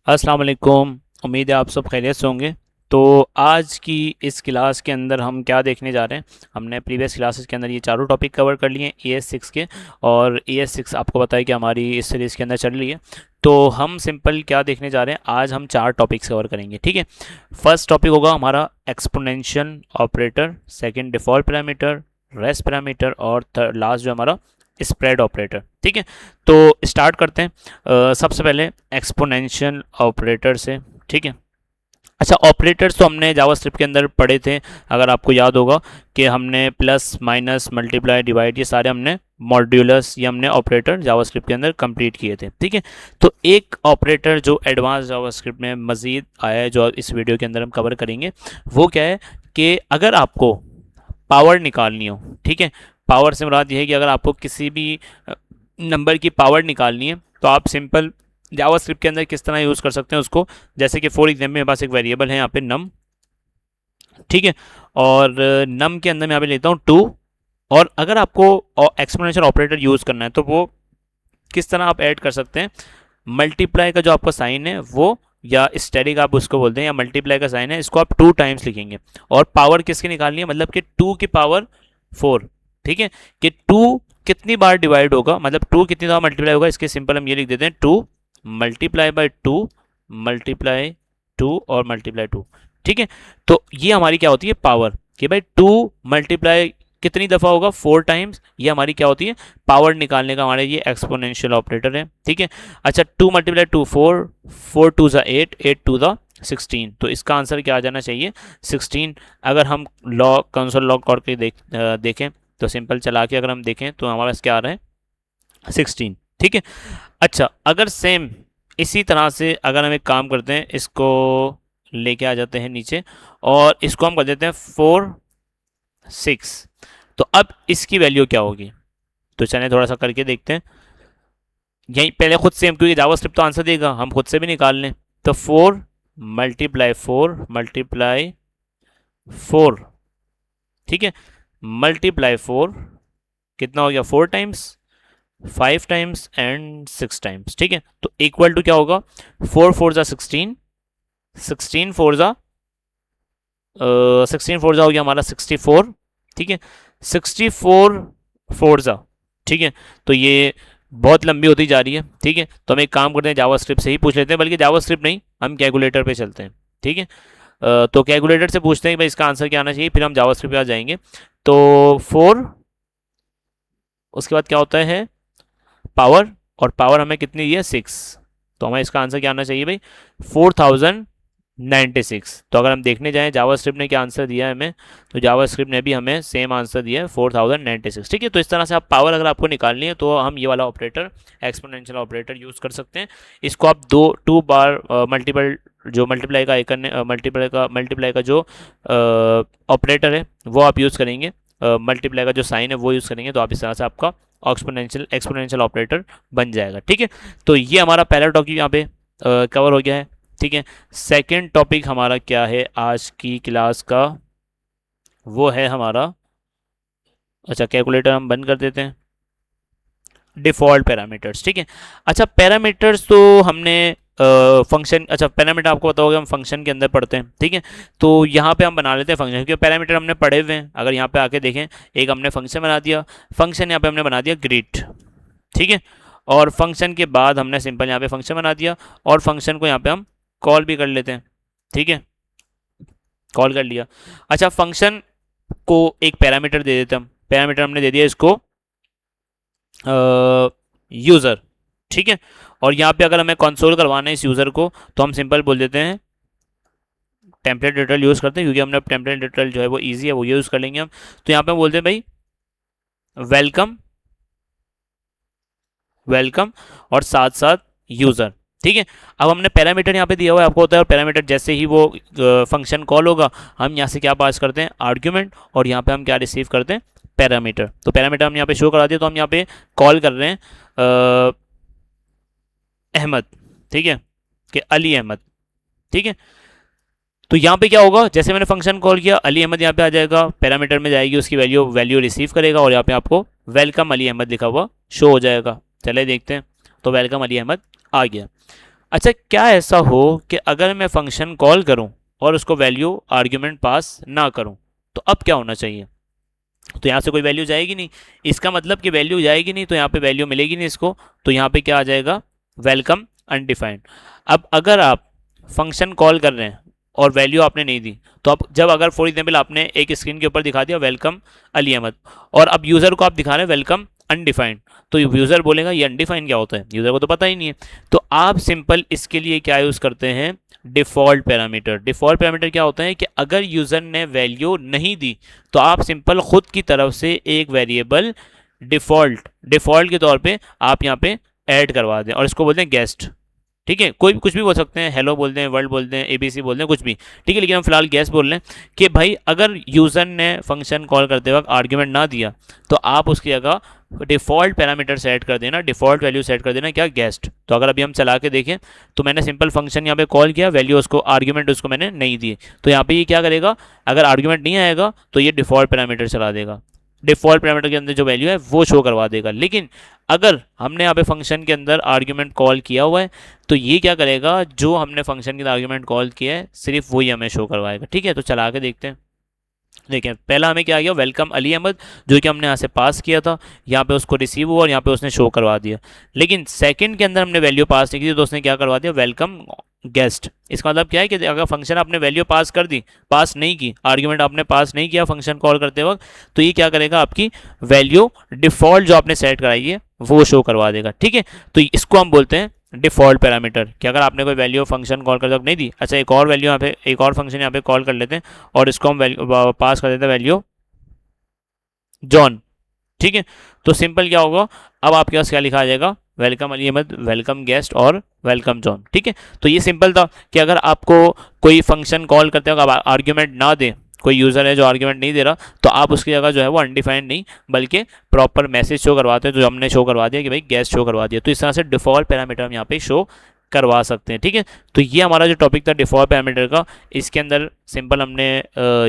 अस्सलाम वालेकुम। उम्मीद है आप सब खैरियत से होंगे। तो आज की इस क्लास के अंदर हम क्या देखने जा रहे हैं। हमने प्रीवियस क्लासेस के अंदर ये चारों टॉपिक कवर कर लिए हैं AS6 के। और AS6 आपको पता है कि हमारी इस सीरीज़ के अंदर चल रही है। तो हम सिंपल क्या देखने जा रहे हैं, आज हम चार टॉपिक्स कवर करेंगे, ठीक है। फर्स्ट टॉपिक होगा हमारा exponential operator, second default parameter, rest parameter और लास्ट जो हमारा स्प्रेड ऑपरेटर, ठीक है। तो स्टार्ट करते हैं। सबसे पहले एक्सपोनेंशियल ऑपरेटर से, ठीक है। अच्छा, ऑपरेटर्स तो हमने जावास्क्रिप्ट के अंदर पढ़े थे। अगर आपको याद होगा कि हमने प्लस माइनस मल्टीप्लाई डिवाइड ये सारे हमने मॉड्यूलस ये हमने ऑपरेटर जावास्क्रिप्ट के अंदर कंप्लीट किए थे, ठीक है। तो एक ऑपरेटर जो एडवांस जावास्क्रिप्ट में मज़ीद आया है, जो इस वीडियो के अंदर हम कवर करेंगे, वो क्या है कि अगर आपको पावर निकालनी हो, ठीक है। पावर से मुराद ये है कि अगर आपको किसी भी नंबर की पावर निकालनी है तो आप सिंपल जावास्क्रिप्ट के अंदर किस तरह यूज़ कर सकते हैं उसको। जैसे कि फॉर एग्जाम्पल मेरे पास एक वेरिएबल है यहाँ पे नम, ठीक है। और नम के अंदर मैं यहाँ पे लेता हूँ 2। और अगर आपको एक्सपोनेंशियल ऑपरेटर यूज़ करना है तो वो किस तरह आप ऐड कर सकते हैं। मल्टीप्लाई का जो आपका साइन है वो, या स्टेरिक आप उसको बोलते हैं, या मल्टीप्लाई का साइन है, इसको आप 2 टाइम्स लिखेंगे। और पावर किसकी निकालनी है, मतलब कि 2 की पावर 4, ठीक है। कि 2 कितनी बार डिवाइड होगा, मतलब 2 कितनी बार मल्टीप्लाई होगा, इसके सिंपल हम ये लिख देते हैं 2 मल्टीप्लाई बाय 2 मल्टीप्लाई 2 और मल्टीप्लाई 2, ठीक है। तो ये हमारी क्या होती है पावर, कि भाई 2 मल्टीप्लाई कितनी दफ़ा होगा, 4 टाइम्स। ये हमारी क्या होती है पावर निकालने का हमारे ये एक्सपोनेंशियल ऑपरेटर है, ठीक है। अच्छा, 2 मल्टीप्लाई 2 4, 4 टू ज़ा 8, 8 टू ज़ा 16। तो इसका आंसर क्या आ जाना चाहिए 16। अगर हम लॉग कंसोल लॉग करके देखें तो सिंपल चला के अगर हम देखें तो हमारे पास क्या आ रहा है 16, ठीक है। अच्छा, अगर सेम इसी तरह से अगर हम एक काम करते हैं, इसको लेके आ जाते हैं नीचे और इसको हम कर देते हैं 4 6। तो अब इसकी वैल्यू क्या होगी, तो चलिए थोड़ा सा करके देखते हैं। यहीं पहले खुद से हम, क्योंकि जावास्क्रिप्ट तो आंसर देगा, हम खुद से भी निकाल लें। तो 4 मल्टीप्लाई 4 मल्टीप्लाई 4, ठीक है, मल्टीप्लाई 4 कितना हो गया 4 टाइम्स, 5 टाइम्स एंड 6 टाइम्स, ठीक है। तो इक्वल टू क्या होगा 4 4 जा 16, 16 4 जा 16 4 जा हो गया हमारा 64, ठीक है। 64 4 जा, ठीक है। तो ये बहुत लंबी होती जा रही है, ठीक है। तो हम एक काम करते हैं, जावास्क्रिप्ट से ही पूछ लेते हैं, बल्कि जावास्क्रिप्ट नहीं, हम कैलकुलेटर पे चलते हैं, ठीक है। तो कैलकुलेटर से पूछते हैं कि भाई इसका आंसर क्या आना चाहिए, फिर हम जावास्क्रिप्ट पे आ जाएंगे। तो 4, उसके बाद क्या होता है पावर, और पावर हमें कितनी दी है 6। तो हमें इसका आंसर क्या आना चाहिए भाई 4096। तो अगर हम देखने जाएं जावास्क्रिप्ट ने क्या आंसर दिया है हमें, तो जावास्क्रिप्ट ने भी हमें सेम आंसर दिया है 4096, ठीक है। तो इस तरह से आप पावर अगर आपको निकालनी है तो हम ये वाला ऑपरेटर एक्सपोनेंशियल ऑपरेटर यूज़ कर सकते हैं। इसको आप टू बार मल्टीपल जो मल्टीप्लाई का आइकन है, मल्टीप्लाई का जो ऑपरेटर है वो आप यूज़ करेंगे, मल्टीप्लाई का जो साइन है वो यूज़ करेंगे, तो आप इस तरह से आपका एक्सपोनेंशियल ऑपरेटर बन जाएगा, ठीक है। तो ये हमारा पहला टॉपिक यहाँ पे कवर हो गया है, ठीक है। सेकंड टॉपिक हमारा क्या है आज की क्लास का, वो है हमारा, अच्छा कैलकुलेटर हम बंद कर देते हैं, डिफ़ॉल्ट पैरामीटर्स, ठीक है। अच्छा, पैरामीटर्स तो हमने फंक्शन, अच्छा पैरामीटर आपको पता होगा हम फंक्शन के अंदर पढ़ते हैं, ठीक है। तो यहाँ पे हम बना लेते हैं फंक्शन, क्योंकि पैरामीटर हमने पढ़े हुए हैं। अगर यहाँ पे आके देखें, एक हमने फंक्शन बना दिया, फंक्शन यहाँ पे हमने बना दिया ग्रीट, ठीक है। और फंक्शन के बाद हमने सिंपल यहाँ पे फंक्शन बना दिया, और फंक्शन को यहाँ पे हम कॉल भी कर लेते हैं, ठीक है, कॉल कर लिया। अच्छा, फंक्शन को एक पैरामीटर दे देते हैं हम, पैरामीटर हमने दे दिया इसको यूज़र, ठीक है। और यहाँ पे अगर हमें कंसोल करवाना है इस यूज़र को, तो हम सिंपल बोल देते हैं टेम्पलेट डिटेल यूज़ करते हैं, क्योंकि हमने टेम्पलेट डिटेल जो है वो ईजी है, वो यूज़ कर लेंगे हम। तो यहाँ पे हम बोलते हैं भाई वेलकम, वेलकम और साथ साथ यूज़र, ठीक है। अब हमने पैरामीटर यहाँ पे दिया हुआ है, आपको होता है, और पैरामीटर जैसे ही वो फंक्शन कॉल होगा, हम यहाँ से क्या पास करते हैं आर्ग्यूमेंट, और यहाँ पे हम क्या रिसीव करते हैं पैरामीटर। तो पैरामीटर हम यहाँ पे शो करा दिया, तो हम यहाँ पे कॉल कर रहे हैं अहमद, ठीक है, कि अली अहमद, ठीक है। तो यहाँ पे क्या होगा, जैसे मैंने फंक्शन कॉल किया, अली अहमद यहाँ पे आ जाएगा, पैरामीटर में जाएगी, उसकी वैल्यू वैल्यू रिसीव करेगा, और यहाँ पे आपको वेलकम अली अहमद लिखा हुआ शो हो जाएगा। चले देखते हैं, तो वेलकम अली अहमद आ गया। अच्छा, क्या ऐसा हो कि अगर मैं फंक्शन कॉल करूं और उसको वैल्यू आर्ग्यूमेंट पास ना करूं, तो अब क्या होना चाहिए? तो यहाँ से कोई वैल्यू जाएगी नहीं, इसका मतलब कि वैल्यू जाएगी नहीं तो यहाँ पे वैल्यू मिलेगी नहीं इसको, तो यहाँ पे क्या आ जाएगा? Welcome undefined. अब अगर आप फंक्शन कॉल कर रहे हैं और वैल्यू आपने नहीं दी, तो अब जब अगर फॉर एग्जाम्पल आपने एक स्क्रीन के ऊपर दिखा दिया वेलकम अली अहमद, और अब यूज़र को आप दिखा रहे हैं वेलकम अनडिफाइंड, तो यूज़र बोलेगा ये अनडिफाइंड क्या होता है, यूज़र को तो पता ही नहीं है। तो आप सिंपल इसके लिए क्या यूज़ करते हैं? Default parameter. डिफ़ॉल्ट पैरामीटर क्या होता है कि अगर यूज़र ने वैल्यू नहीं दी तो आप सिंपल खुद की तरफ से एक वेरिएबल डिफ़ॉल्ट के तौर पे आप यहाँ पे ऐड करवा दें, और इसको बोलते हैं गेस्ट। ठीक है, कोई भी कुछ भी बोल सकते हैं, हेलो बोलते हैं, वर्ल्ड बोलते हैं, एबीसी बोलते हैं, कुछ भी। ठीक है, लेकिन हम फिलहाल गेस्ट बोल रहे हैं कि भाई अगर यूज़र ने फंक्शन कॉल करते वक्त आर्ग्यूमेंट ना दिया तो आप उसकी जगह डिफ़ॉल्ट पैरामीटर सेट कर देना, डिफ़ॉल्ट वैल्यू सेट कर देना, क्या? गेस्ट। तो अगर अभी हम चला के देखें तो मैंने सिंपल फंक्शन यहाँ पे कॉल किया, वैल्यू उसको आर्ग्यूमेंट उसको मैंने नहीं दी, तो यहाँ पे ये क्या करेगा? अगर आर्ग्यूमेंट नहीं आएगा तो ये डिफ़ॉल्ट पैरामीटर चला देगा, डिफ़ॉल्ट पैरामीटर के अंदर जो वैल्यू है वो शो करवा देगा। लेकिन अगर हमने यहाँ पे फंक्शन के अंदर आर्ग्यूमेंट कॉल किया हुआ है तो ये क्या करेगा? जो हमने फंक्शन के अंदर आर्ग्यूमेंट कॉल किया है सिर्फ वही हमें शो करवाएगा। ठीक है, तो चला के देखते हैं। देखिए पहला हमें क्या आ गया? वेलकम अली अहमद, जो कि हमने यहाँ से पास किया था, यहाँ पे उसको रिसीव हुआ और यहाँ पे उसने शो करवा दिया। लेकिन सेकंड के अंदर हमने वैल्यू पास नहीं की थी तो उसने क्या करवा दिया? Welcome guest. इसका मतलब क्या है कि अगर फंक्शन आपने वैल्यू पास कर दी, पास नहीं की, आर्ग्यूमेंट आपने पास नहीं किया फंक्शन कॉल करते वक्त, तो ये क्या करेगा? आपकी वैल्यू डिफ़ॉल्ट जो आपने सेट कराई है वो शो करवा देगा। ठीक है, तो इसको हम बोलते हैं डिफ़ॉल्ट पैरामीटर, कि अगर आपने कोई वैल्यू फंक्शन कॉल करते वक्त नहीं दी। अच्छा, एक और वैल्यू यहाँ पे, एक और फंक्शन यहाँ पे कॉल कर लेते हैं और इसको हम वैल्यू पास कर देते हैं वैल्यू जॉन। ठीक है, तो सिंपल क्या होगा? अब आपके पास क्या लिखा आ जाएगा? Welcome Ali Ahmed, welcome guest और वेलकम जॉन। ठीक है, तो ये सिंपल था कि अगर आपको कोई फंक्शन कॉल करते हो, अगर आर्ग्यूमेंट ना दे, कोई यूज़र है जो आर्ग्यूमेंट नहीं दे रहा, तो आप उसकी जगह जो है वो अनडिफाइंड नहीं बल्कि प्रॉपर मैसेज शो करवाते हैं, जो हमने शो करवा दिया कि भाई गेस्ट शो करवा दिया। तो इस तरह से डिफ़ॉल्ट पैरामीटर हम यहाँ पे शो करवा सकते हैं। ठीक है, तो ये हमारा जो टॉपिक था डिफ़ॉल्ट पैरामीटर का, इसके अंदर सिंपल हमने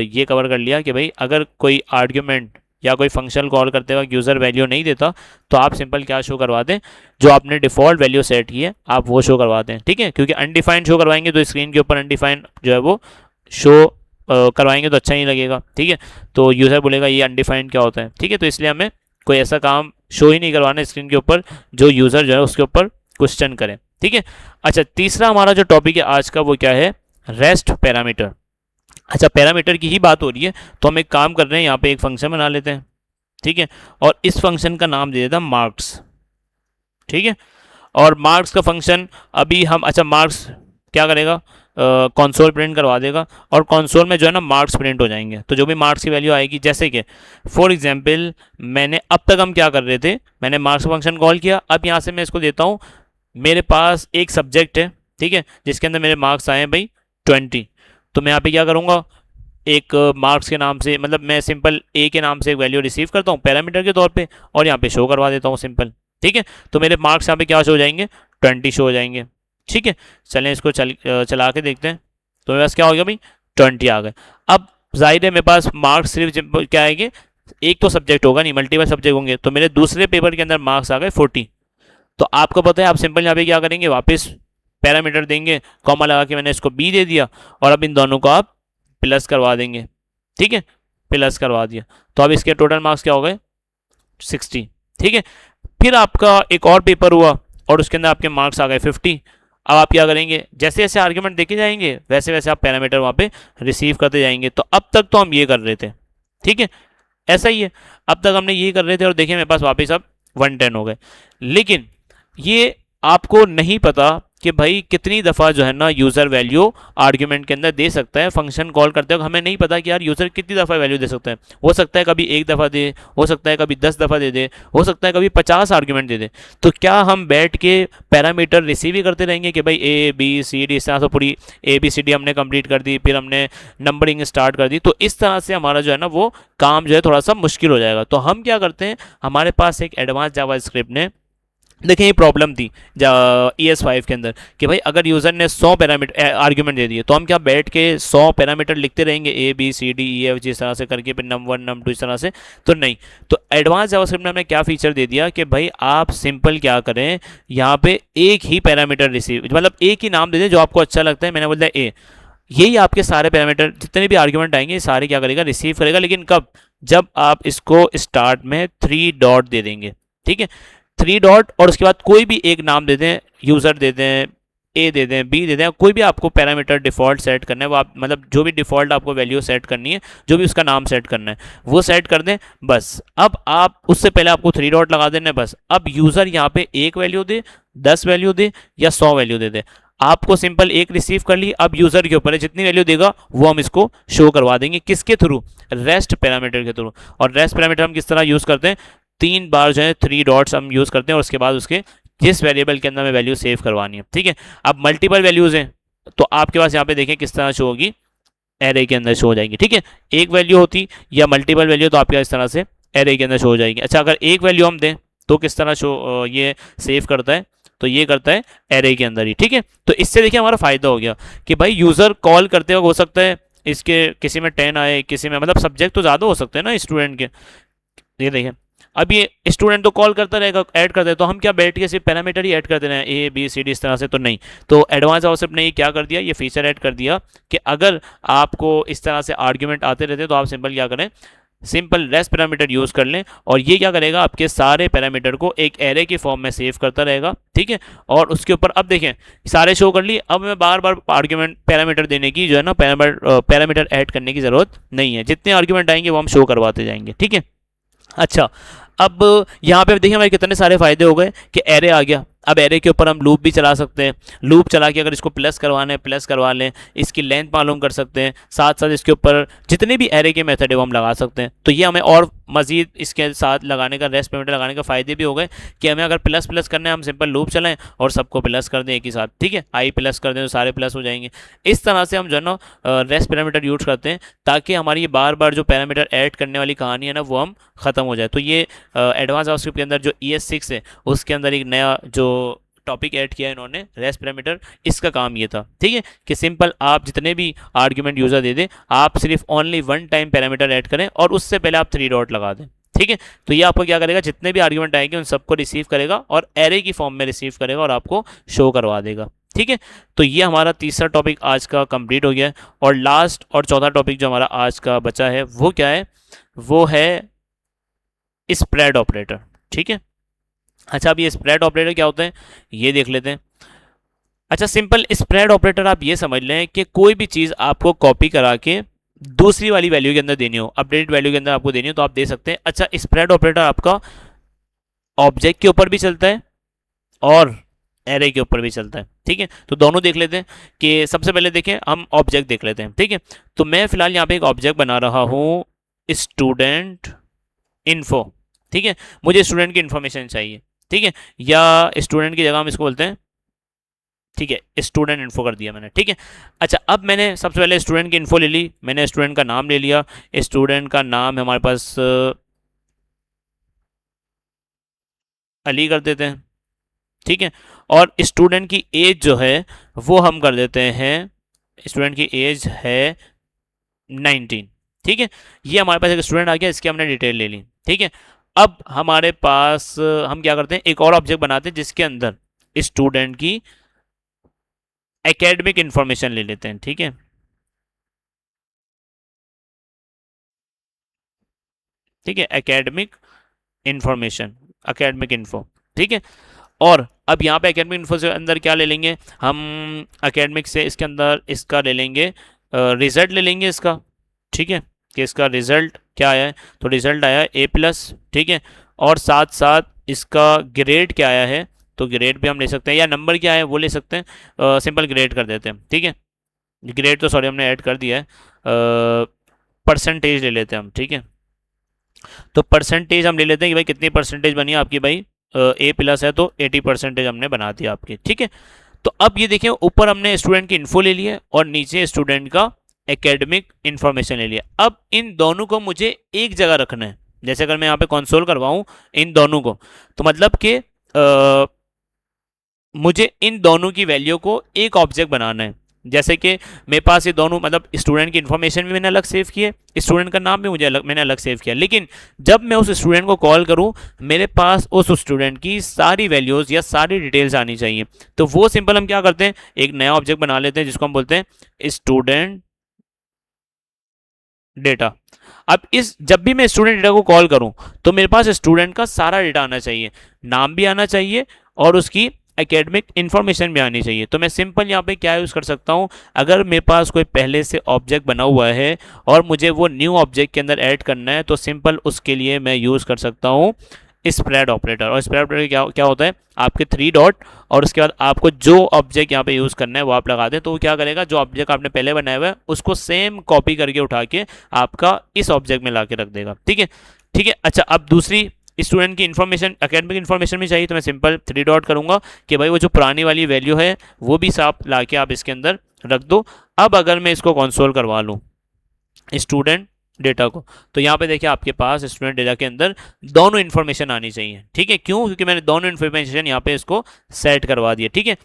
ये कवर कर लिया कि भाई अगर कोई आर्ग्यूमेंट या कोई फंक्शन कॉल करते वक्त यूज़र वैल्यू नहीं देता तो आप सिंपल क्या शो करवा दें? जो आपने डिफ़ॉल्ट वैल्यू सेट की है आप वो शो करवा दें। ठीक है, क्योंकि अनडिफाइंड शो करवाएंगे तो स्क्रीन के ऊपर अनडिफाइंड जो है वो शो करवाएंगे तो अच्छा नहीं लगेगा। ठीक है, तो यूज़र बोलेगा ये अनडिफाइंड क्या होता है। ठीक है, तो इसलिए हमें कोई ऐसा काम शो ही नहीं करवाना स्क्रीन के ऊपर जो यूज़र जो है उसके ऊपर क्वेश्चन करें। ठीक है, अच्छा तीसरा हमारा जो टॉपिक है आज का वो क्या है? Rest parameter. अच्छा, पैरामीटर की ही बात हो रही है तो हम एक काम कर रहे हैं, यहाँ पे एक फंक्शन बना लेते हैं। ठीक है, और इस फंक्शन का नाम दे देता मार्क्स। ठीक है, और मार्क्स का फंक्शन अभी हम, अच्छा मार्क्स क्या करेगा? कंसोल प्रिंट करवा देगा और कंसोल में जो है ना मार्क्स प्रिंट हो जाएंगे। तो जो भी मार्क्स की वैल्यू आएगी, जैसे कि फॉर एग्जांपल मैंने अब तक हम क्या कर रहे थे? मैंने मार्क्स फंक्शन कॉल किया, अब यहाँ से मैं इसको देता हूँ, मेरे पास एक सब्जेक्ट है, ठीक है, जिसके अंदर मेरे मार्क्स आए हैं भाई 20। तो मैं यहाँ पे क्या करूँगा? एक मार्क्स के नाम से, मतलब मैं सिंपल ए के नाम से एक वैल्यू रिसीव करता हूँ पैरामीटर के तौर पे और यहाँ पे शो करवा देता हूँ सिंपल। ठीक है, तो मेरे मार्क्स यहाँ पे क्या शो हो जाएंगे? 20 शो हो जाएंगे। ठीक है, चलें इसको चला के देखते हैं। तो मेरे पास क्या हो गया भाई? 20 आ गए। अब जाहिर है मेरे पास मार्क्स सिर्फ क्या आएंगे? एक तो सब्जेक्ट होगा नहीं, मल्टीपल सब्जेक्ट होंगे, तो मेरे दूसरे पेपर के अंदर मार्क्स आ गए 40। तो आपको पता है आप सिंपल यहाँ पे क्या करेंगे? वापस पैरामीटर देंगे, कॉमा लगा के मैंने इसको बी दे दिया और अब इन दोनों को आप प्लस करवा देंगे। ठीक है, प्लस करवा दिया तो अब इसके टोटल मार्क्स क्या हो गए? 60। ठीक है, फिर आपका एक और पेपर हुआ और उसके अंदर आपके मार्क्स आ गए 50। अब आप क्या करेंगे? जैसे जैसे आर्ग्यूमेंट देखे जाएंगे वैसे वैसे आप पैरामीटर वहाँ पे रिसीव करते जाएंगे। तो अब तक तो हम ये कर रहे थे, ठीक है, ऐसा ही है, अब तक हमने ये कर रहे थे और देखिए मेरे पास वापस अब 110 हो गए। लेकिन ये आपको नहीं पता कि भाई कितनी दफ़ा जो है ना यूज़र वैल्यू आर्ग्यूमेंट के अंदर दे सकता है। फंक्शन कॉल करते वक्त हमें नहीं पता कि यार यूज़र कितनी दफ़ा वैल्यू दे सकता है। हो सकता है कभी एक दफ़ा दे, हो सकता है कभी 10 दफ़ा दे दे, हो सकता है कभी 50 आर्ग्यूमेंट दे दे। तो क्या हम बैठ के पैरामीटर रिसीव ही करते रहेंगे कि भाई ए बी सी डी, इस तरह से पूरी ABCD हमने कंप्लीट कर दी, फिर हमने नंबरिंग स्टार्ट कर दी, तो इस तरह से हमारा जो है ना वो काम जो है थोड़ा सा मुश्किल हो जाएगा। तो हम क्या करते हैं, हमारे पास एक एडवांस जावा स्क्रिप्ट ने देखें ये प्रॉब्लम थी ES5 के अंदर कि भाई अगर यूज़र ने 100 पैरामीटर आर्ग्यूमेंट दे दिए तो हम क्या बैठ के 100 पैरामीटर लिखते रहेंगे ABCDEF जिस तरह से करके फिर num1 num2 इस तरह से, तो नहीं। तो एडवांस जावास्क्रिप्ट में हमने क्या फीचर दे दिया कि भाई आप सिंपल क्या करें, यहाँ पे एक ही पैरामीटर रिसीव, मतलब एक ही नाम दे दें जो आपको अच्छा लगता है, मैंने बोल दिया A, यही आपके सारे पैरामीटर जितने भी आर्ग्यूमेंट आएंगे सारे क्या करेगा, रिसीव करेगा। लेकिन कब, जब आप इसको स्टार्ट में 3 डॉट दे देंगे, ठीक है, 3 डॉट, और उसके बाद कोई भी एक नाम दे दें, यूज़र दे दें, ए दे दें, बी दे दें, कोई भी आपको पैरामीटर डिफ़ॉल्ट सेट करना है वो आप, मतलब जो भी डिफ़ॉल्ट आपको वैल्यू सेट करनी है, जो भी उसका नाम सेट करना है वो सेट कर दें बस। अब आप उससे पहले आपको 3 डॉट लगा देना है बस। अब यूज़र यहाँ पे एक वैल्यू दे, 10 वैल्यू दे या 100 वैल्यू दे दे, आपको सिंपल एक रिसीव कर ली। अब यूज़र के ऊपर है, जितनी वैल्यू देगा वो हम इसको शो करवा देंगे, किसके थ्रू, रेस्ट पैरामीटर के थ्रू। और रेस्ट पैरामीटर हम किस तरह यूज़ करते हैं, 3 बार जो है 3 डॉट्स हम यूज़ करते हैं और उसके बाद उसके जिस वेरिएबल के अंदर हमें वैल्यू सेव करवानी है, ठीक है। अब मल्टीपल वैल्यूज़ हैं तो आपके पास यहाँ पे देखें किस तरह शो होगी, एरे के अंदर शो हो जाएगी, ठीक है। एक वैल्यू होती या मल्टीपल वैल्यू तो आपके इस तरह से एरे के अंदर शो हो जाएगी। अच्छा, अगर एक वैल्यू हम दें तो किस तरह शो ये सेव करता है, तो ये करता है एरे के अंदर ही, ठीक है। तो इससे देखिए हमारा फ़ायदा हो गया कि भाई यूज़र कॉल करते वक्त हो सकता है इसके किसी में 10 आए, किसी में, मतलब सब्जेक्ट तो ज़्यादा हो सकते हैं ना स्टूडेंट के, ये देखिए। अब ये स्टूडेंट तो कॉल करता रहेगा, ऐड करते हैं, तो हम क्या बैठ के सिर्फ पैरामीटर ही ऐड करते रहे ABCD इस तरह से, तो नहीं। तो एडवांस जावास्क्रिप्ट ने ये क्या कर दिया, ये फीचर ऐड कर दिया कि अगर आपको इस तरह से आर्ग्यूमेंट आते रहते हैं तो आप सिंपल क्या करें, सिंपल रेस्ट पैरामीटर यूज़ कर लें, और ये क्या करेगा, आपके सारे पैरामीटर को एक एरे की फॉर्म में सेव करता रहेगा, ठीक है। और उसके ऊपर अब देखें सारे शो कर ली, अब मैं बार बार आर्ग्यूमेंट पैरामीटर देने की जो है ना, पैरामीटर ऐड करने की ज़रूरत नहीं है, जितने आर्ग्यूमेंट आएंगे वो हम शो करवाते जाएंगे, ठीक है। अच्छा, अब यहाँ पे देखिए हमारे कितने सारे फायदे हो गए कि एरे आ गया। अब एरे के ऊपर हम लूप भी चला सकते हैं, लूप चला के अगर इसको प्लस करवाना है प्लस करवा लें, इसकी लेंथ मालूम कर सकते हैं, साथ साथ इसके ऊपर जितने भी एरे के मेथड है वो हम लगा सकते हैं। तो ये हमें और मजीद इसके साथ लगाने का, रेस्ट पैरामीटर लगाने का फ़ायदे भी हो गए कि हमें अगर प्लस प्लस करना है हम सिंपल लूप चलाएं और सबको प्लस कर दें एक ही साथ, ठीक है, आई प्लस कर दें तो सारे प्लस हो जाएंगे। इस तरह से हम जो है ना रेस्ट पैरामीटर यूज करते हैं ताकि हमारी ये बार बार जो पैरामीटर ऐड करने वाली कहानी है ना वो हम ख़त्म हो जाए। तो ये एडवांस जावास्क्रिप्ट के अंदर जो ES6 है उसके अंदर एक नया जो टॉपिक ऐड किया है इन्होंने, रेस्ट पैरामीटर, इसका काम ये था, ठीक है, कि सिंपल आप जितने भी आर्ग्यूमेंट यूज़र दे दें, आप सिर्फ only one time parameter add करें और उससे पहले आप 3 डॉट लगा दें, ठीक है। तो ये आपको क्या करेगा, जितने भी आर्ग्यूमेंट आएंगे उन सबको रिसीव करेगा और एरे की फॉर्म में रिसीव करेगा और आपको शो करवा देगा, ठीक है। तो ये हमारा तीसरा टॉपिक आज का कंप्लीट हो गया है। और लास्ट और चौथा टॉपिक जो हमारा आज का बचा है वो क्या है, वो है स्प्रेड ऑपरेटर, ठीक है। अच्छा, अब ये स्प्रेड ऑपरेटर क्या होता है ये देख लेते हैं। अच्छा, सिंपल स्प्रेड ऑपरेटर आप ये समझ लें कि कोई भी चीज़ आपको कॉपी करा के दूसरी वाली वैल्यू के अंदर देनी हो, अपडेटेड वैल्यू के अंदर आपको देनी हो तो आप दे सकते हैं। अच्छा, स्प्रेड ऑपरेटर आपका ऑब्जेक्ट के ऊपर भी चलता है और एरे के ऊपर भी चलता है, ठीक है। तो दोनों देख लेते हैं कि सबसे पहले देखें हम ऑब्जेक्ट देख लेते हैं, ठीक है। तो मैं फिलहाल यहाँ पे एक ऑब्जेक्ट बना रहा हूँ स्टूडेंट इन्फो, ठीक है। मुझे स्टूडेंट की इन्फॉर्मेशन चाहिए, ठीक है, या स्टूडेंट की जगह हम इसको बोलते हैं, ठीक है, स्टूडेंट इन्फो कर दिया मैंने, ठीक है। अच्छा, अब मैंने सबसे पहले स्टूडेंट की इन्फो ले ली, मैंने स्टूडेंट का नाम ले लिया, स्टूडेंट का नाम है हमारे पास अली कर देते हैं, ठीक है। और स्टूडेंट की एज जो है वो हम कर देते हैं, स्टूडेंट की एज है 19, ठीक है। ये हमारे पास एक स्टूडेंट आ गया, इसकी हमने डिटेल ले ली, ठीक है। अब हमारे पास हम क्या करते हैं, एक और ऑब्जेक्ट बनाते हैं जिसके अंदर स्टूडेंट की एकेडमिक इंफॉर्मेशन ले लेते हैं, ठीक है। ठीक है, एकेडमिक इंफॉर्मेशन, एकेडमिक इन्फो, ठीक है। और अब यहाँ पे एकेडमिक इन्फो से अंदर क्या ले लेंगे हम, एकेडमिक से इसके अंदर इसका ले लेंगे, रिजल्ट ले लेंगे इसका, ठीक है, कि इसका रिजल्ट क्या आया है, तो रिजल्ट आया है A+, ठीक है। और साथ साथ इसका ग्रेड क्या आया है, तो ग्रेड भी हम ले सकते हैं, या नंबर क्या है वो ले सकते हैं, सिंपल ग्रेड कर देते हैं, ठीक है। ग्रेड तो सॉरी हमने ऐड कर दिया है, परसेंटेज ले लेते हैं हम, ठीक है। तो परसेंटेज हम ले लेते हैं कि भाई कितनी परसेंटेज बनी है आपकी, भाई A+ है तो 80% हमने बना दिया आपकी, ठीक है। तो अब ये देखिए ऊपर हमने स्टूडेंट की इन्फो ले ली है और नीचे स्टूडेंट का एकेडमिक इंफॉर्मेशन ले लिया। अब इन दोनों को मुझे एक जगह रखना है, जैसे अगर मैं यहाँ पे कंसोल करवाऊँ इन दोनों को, तो मतलब कि मुझे इन दोनों की वैल्यू को एक ऑब्जेक्ट बनाना है। जैसे कि मेरे पास ये दोनों, मतलब स्टूडेंट की इन्फॉर्मेशन भी मैंने अलग सेव की है, स्टूडेंट का नाम भी मुझे मैंने अलग सेव किया, लेकिन जब मैं उस स्टूडेंट को कॉल करूं मेरे पास उस स्टूडेंट की सारी वैल्यूज़ या सारी डिटेल्स आनी चाहिए। तो वो सिंपल हम क्या करते हैं, एक नया ऑब्जेक्ट बना लेते हैं जिसको हम बोलते हैं स्टूडेंट डेटा। अब इस जब भी मैं स्टूडेंट डेटा को कॉल करूं तो मेरे पास स्टूडेंट का सारा डेटा आना चाहिए, नाम भी आना चाहिए और उसकी एकेडमिक इन्फॉर्मेशन भी आनी चाहिए। तो मैं सिंपल यहाँ पे क्या यूज़ कर सकता हूँ, अगर मेरे पास कोई पहले से ऑब्जेक्ट बना हुआ है और मुझे वो न्यू ऑब्जेक्ट के अंदर ऐड करना है तो सिंपल उसके लिए मैं यूज़ कर सकता हूँ स्प्रेड ऑपरेटर। और स्प्रेड ऑपरेटर क्या क्या होता है, आपके 3 डॉट और उसके बाद आपको जो ऑब्जेक्ट यहाँ पे यूज़ करना है वो आप लगा दें, तो वो क्या करेगा, जो ऑब्जेक्ट आपने पहले बनाया हुआ है उसको सेम कॉपी करके उठा के आपका इस ऑब्जेक्ट में ला के रख देगा। ठीक है, ठीक है। अच्छा, अब दूसरी स्टूडेंट की इन्फॉर्मेशन, एकेडमिक इन्फॉर्मेशन भी चाहिए, तो मैं सिंपल 3 डॉट करूँगा कि भाई वो जो पुरानी वाली वैल्यू है वो भी साफ ला के आप इसके अंदर रख दो। अब अगर मैं इसको कंसोल करवा लूँ स्टूडेंट डेटा को, तो यहाँ पे देखिए आपके पास स्टूडेंट डेटा के अंदर दोनों इन्फॉर्मेशन आनी चाहिए। ठीक है, क्यों, क्योंकि मैंने दोनों इन्फॉर्मेशन यहाँ पे इसको सेट करवा दिया। ठीक है,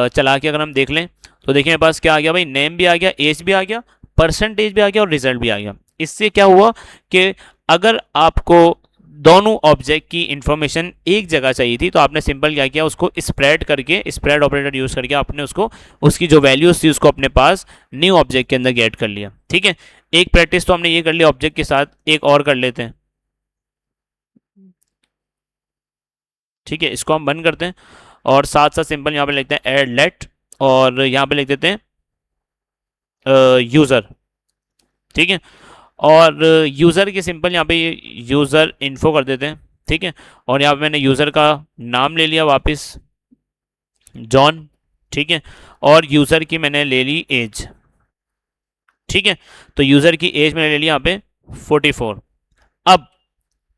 चला के अगर हम देख लें तो देखिए मेरे पास क्या आ गया भाई, नेम भी आ गया, एज भी आ गया, परसेंटेज भी आ गया और रिजल्ट भी आ गया। इससे क्या हुआ कि अगर आपको दोनों ऑब्जेक्ट की इंफॉर्मेशन एक जगह चाहिए थी तो आपने सिंपल क्या किया, उसको स्प्रेड करके, स्प्रेड ऑपरेटर यूज़ करके आपने उसको, उसकी जो वैल्यूज थी उसको अपने पास न्यू ऑब्जेक्ट के अंदर गेट कर लिया। ठीक है, एक प्रैक्टिस तो हमने ये कर लिया, ऑब्जेक्ट के साथ एक और कर लेते हैं। ठीक है, इसको हम बंद करते हैं और साथ साथ सिंपल यहाँ पे लिखते हैं एड लेट और यहाँ पे लिख देते हैं यूज़र। ठीक है, और यूज़र के सिंपल यहाँ पे यूज़र इन्फो कर देते हैं। ठीक है, और यहाँ पे मैंने यूज़र का नाम ले लिया वापस, जॉन। ठीक है, और यूज़र की मैंने ले ली एज। ठीक है, तो यूज़र की एज मैंने ले ली यहाँ पे 44। अब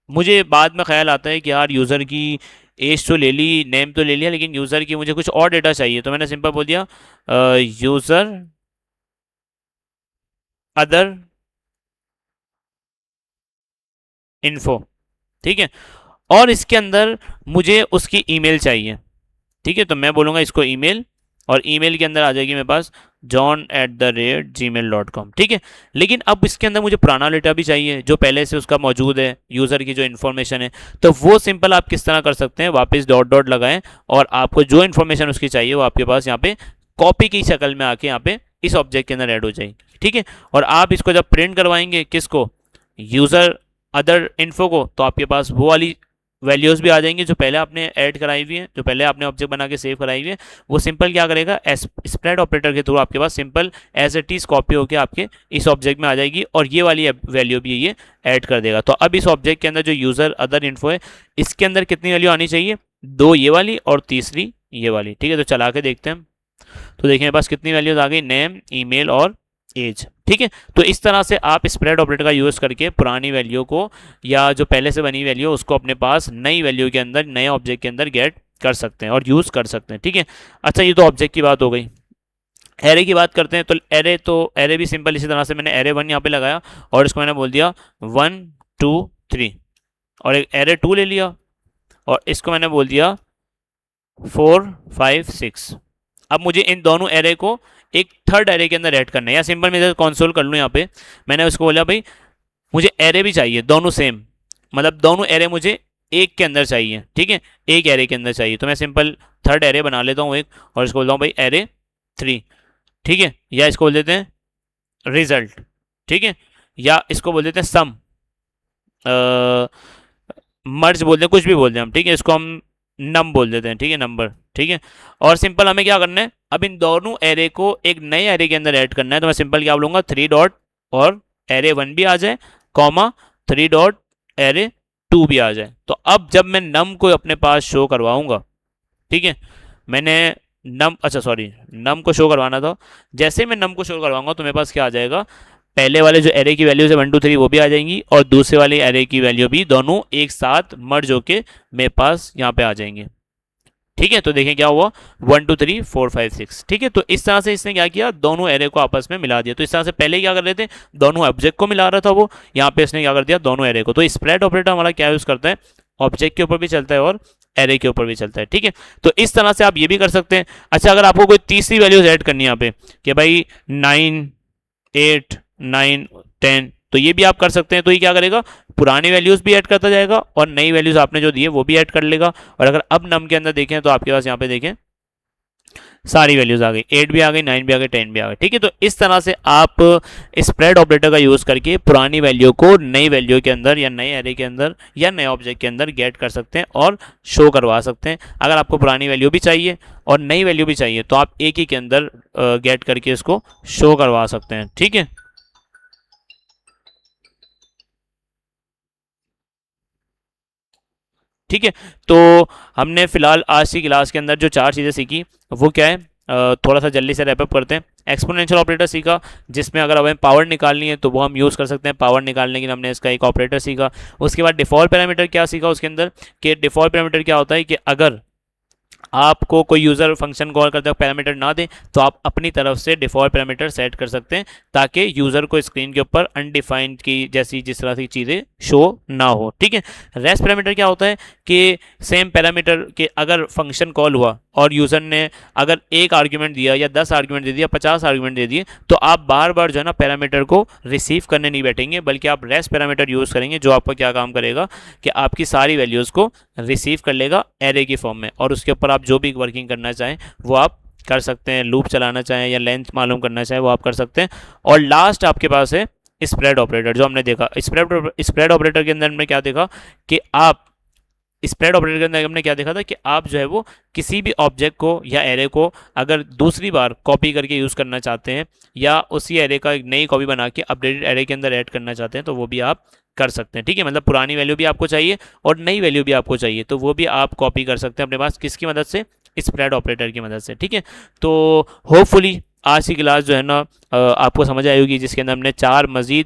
मुझे बाद में ख्याल आता है कि यार यूज़र की एज तो ले ली, नेम तो ले लिया, लेकिन यूज़र की मुझे कुछ और डेटा चाहिए, तो मैंने सिंपल बोल दिया यूज़र अदर इन्फो। ठीक है, और इसके अंदर मुझे उसकी ईमेल चाहिए। ठीक है, तो मैं बोलूँगा इसको ईमेल, और ईमेल के अंदर आ जाएगी मेरे पास john@gmail.com। ठीक है, लेकिन अब इसके अंदर मुझे पुराना डेटा भी चाहिए जो पहले से उसका मौजूद है, यूज़र की जो इन्फॉर्मेशन है। तो वो सिंपल आप किस तरह कर सकते हैं, वापस डॉट डॉट लगाएं और आपको जो इन्फॉर्मेशन उसकी चाहिए वो आपके पास यहाँ पे कॉपी की शक्ल में आके यहाँ पे इस ऑब्जेक्ट के अंदर ऐड हो जाएगी। ठीक है, और आप इसको जब प्रिंट करवाएंगे किसको, यूज़र अदर इन्फो को, तो आपके पास वो वाली वैल्यूज़ भी आ जाएंगी जो पहले आपने ऐड कराई हुई है, जो पहले आपने ऑब्जेक्ट बना के सेव कराई हुई है। वो सिंपल क्या करेगा, स्प्रेड ऑपरेटर के थ्रू आपके पास simple as it is copy होकर आपके इस ऑब्जेक्ट में आ जाएगी और ये वाली वैल्यू भी ये ऐड कर देगा। तो अब इस ऑब्जेक्ट के अंदर जो यूज़र अदर इन्फो है इसके अंदर कितनी वैल्यू आनी चाहिए, 2 ये वाली और तीसरी ये वाली। ठीक है, तो चला के देखते हैं। तो देखिए मेरे पास कितनी वैल्यूज आ गई, नेम, ईमेल और एज। ठीक है, तो इस तरह से आप स्प्रेड ऑपरेटर का यूज़ करके पुरानी वैल्यू को या जो पहले से बनी वैल्यू उसको अपने पास नई वैल्यू के अंदर, नए ऑब्जेक्ट के अंदर गेट कर सकते हैं और यूज़ कर सकते हैं। ठीक है, अच्छा ये तो ऑब्जेक्ट की बात हो गई। एरे की बात करते हैं, तो एरे भी सिंपल इसी तरह से मैंने एरे 1 यहाँ पे लगाया और इसको मैंने बोल दिया 1 2 3, और एक एरे 2 ले लिया और इसको मैंने बोल दिया 4 5 6। अब मुझे इन दोनों एरे को एक थर्ड एरे के अंदर ऐड करना है, या सिंपल मैं कंसोल कर लूँ यहाँ पे, मैंने उसको बोला भाई मुझे एरे भी चाहिए दोनों सेम, मतलब दोनों एरे मुझे एक के अंदर चाहिए। ठीक है, एक एरे के अंदर चाहिए, तो मैं सिंपल थर्ड एरे बना लेता हूँ एक और इसको बोलता हूँ भाई एरे 3। ठीक है, या इसको बोल देते हैं रिजल्ट। ठीक है, या इसको बोल देते हैं सम, मर्ज बोलते हैं, कुछ भी बोलते हैं हम। ठीक है, इसको हम नम बोल देते हैं। ठीक है, नंबर। ठीक है, और सिंपल हमें क्या करना है, अब इन दोनों एरे को एक नए एरे के अंदर ऐड करना है, तो मैं सिंपल क्या बोलूँगा 3 डॉट और एरे 1 भी आ जाए, कॉमा 3 डॉट एरे 2 भी आ जाए। तो अब जब मैं नम को अपने पास शो करवाऊंगा, ठीक है, मैंने नम, अच्छा सॉरी, नम को शो करवाना था, जैसे मैं नम को शो करवाऊंगा तो मेरे पास क्या आ जाएगा, पहले वाले जो एरे की वैल्यूज है 1 2 3 वो भी आ जाएंगी और दूसरे वाले एरे की वैल्यू भी, दोनों एक साथ मर्ज होके मेरे पास यहाँ पे आ जाएंगे। ठीक है, तो देखें क्या हुआ, 1 2 3 4 5 6। ठीक है, तो इस तरह से इसने क्या किया, दोनों एरे को आपस में मिला दिया। तो इस तरह से पहले क्या कर रहे थे, दोनों ऑब्जेक्ट को मिला रहा था वो, यहाँ पे इसने क्या कर दिया, दोनों एरे को। तो स्प्रेड ऑपरेटर हमारा क्या यूज़ करता है, ऑब्जेक्ट के ऊपर भी चलता है और एरे के ऊपर भी चलता है। ठीक है, तो इस तरह से आप ये भी कर सकते हैं। अच्छा, अगर आपको कोई तीसरी वैल्यूज ऐड करनी है यहाँ पे कि भाई 9, 8, 9, 10, तो ये भी आप कर सकते हैं। तो ये क्या करेगा, पुरानी वैल्यूज भी ऐड करता जाएगा और नई वैल्यूज आपने जो दी है वो भी ऐड कर लेगा। और अगर अब नम के अंदर देखें तो आपके पास यहाँ पे देखें सारी वैल्यूज आ गई, 8 भी आ गई, 9 भी आ गई, 10 भी आ गई। ठीक है, तो इस तरह से आप स्प्रेड ऑपरेटर का यूज करके पुरानी वैल्यू को नई वैल्यू के अंदर या नए एरे के अंदर या नए ऑब्जेक्ट के अंदर गेट कर सकते हैं और शो करवा सकते हैं। अगर आपको पुरानी वैल्यू भी चाहिए और नई वैल्यू भी चाहिए तो आप एक ही के अंदर गेट करके इसको शो करवा सकते हैं। ठीक है, ठीक है, तो हमने फिलहाल आज की क्लास के अंदर जो चार चीज़ें सीखी वो क्या है, थोड़ा सा जल्दी से रैपअप करते हैं। एक्सपोनेंशियल ऑपरेटर सीखा, जिसमें अगर हमें पावर निकालनी है तो वो हम यूज़ कर सकते हैं पावर निकालने के लिए, हमने इसका एक ऑपरेटर सीखा। उसके बाद डिफ़ॉल्ट पैरामीटर क्या सीखा उसके अंदर, कि डिफ़ॉल्ट पैरामीटर क्या होता है कि अगर आपको कोई यूज़र फंक्शन कॉल करते वक्त पैरामीटर ना दे तो आप अपनी तरफ से डिफ़ॉल्ट पैरामीटर सेट कर सकते हैं ताकि यूज़र को स्क्रीन के ऊपर अनडिफाइंड की जैसी जिस तरह की चीज़ें शो ना हो। ठीक है, रेस्ट पैरामीटर क्या होता है कि सेम पैरामीटर के अगर फंक्शन कॉल हुआ और यूज़र ने अगर एक आर्ग्यूमेंट दिया या 10 आर्ग्यूमेंट दे दिया, 50 आर्ग्यूमेंट दे दिए, तो आप बार बार जो है ना पैरामीटर को रिसीव करने नहीं बैठेंगे, बल्कि आप रेस्ट पैरामीटर यूज़ करेंगे जो आपका क्या काम करेगा कि आपकी सारी वैल्यूज़ को रिसीव कर लेगा एरे की फॉर्म में, और उसके ऊपर आप जो भी वर्किंग करना चाहें वो आप कर सकते हैं। लूप चलाना चाहें या लेंथ मालूम करना चाहें वो आप कर सकते हैं। और लास्ट आपके पास है स्प्रेड ऑपरेटर, जो हमने देखा स्प्रेड ऑपरेटर के अंदर हमने क्या देखा कि आप स्प्रेड ऑपरेटर के अंदर हमने क्या देखा था कि आप जो है वो किसी भी ऑब्जेक्ट को या एरे को अगर दूसरी बार कॉपी करके यूज़ करना चाहते हैं या उसी एरे का एक नई कॉपी बना के अपडेटेड एरे के अंदर ऐड करना चाहते हैं तो वो भी आप कर सकते हैं। ठीक है, मतलब पुरानी वैल्यू भी आपको चाहिए और नई वैल्यू भी आपको चाहिए तो वो भी आप कॉपी कर सकते हैं अपने पास, किसकी मदद से, स्प्रेड ऑपरेटर की मदद से। ठीक है, तो होपफुली आज की क्लास जो है ना आपको समझ आई होगी, जिसके अंदर हमने 4 मज़ीद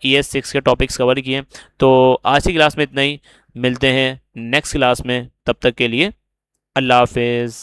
ES6 के टॉपिक्स कवर किए। तो आज की क्लास में इतना ही, मिलते हैं नेक्स्ट क्लास में, तब तक के लिए अल्लाह हाफिज़।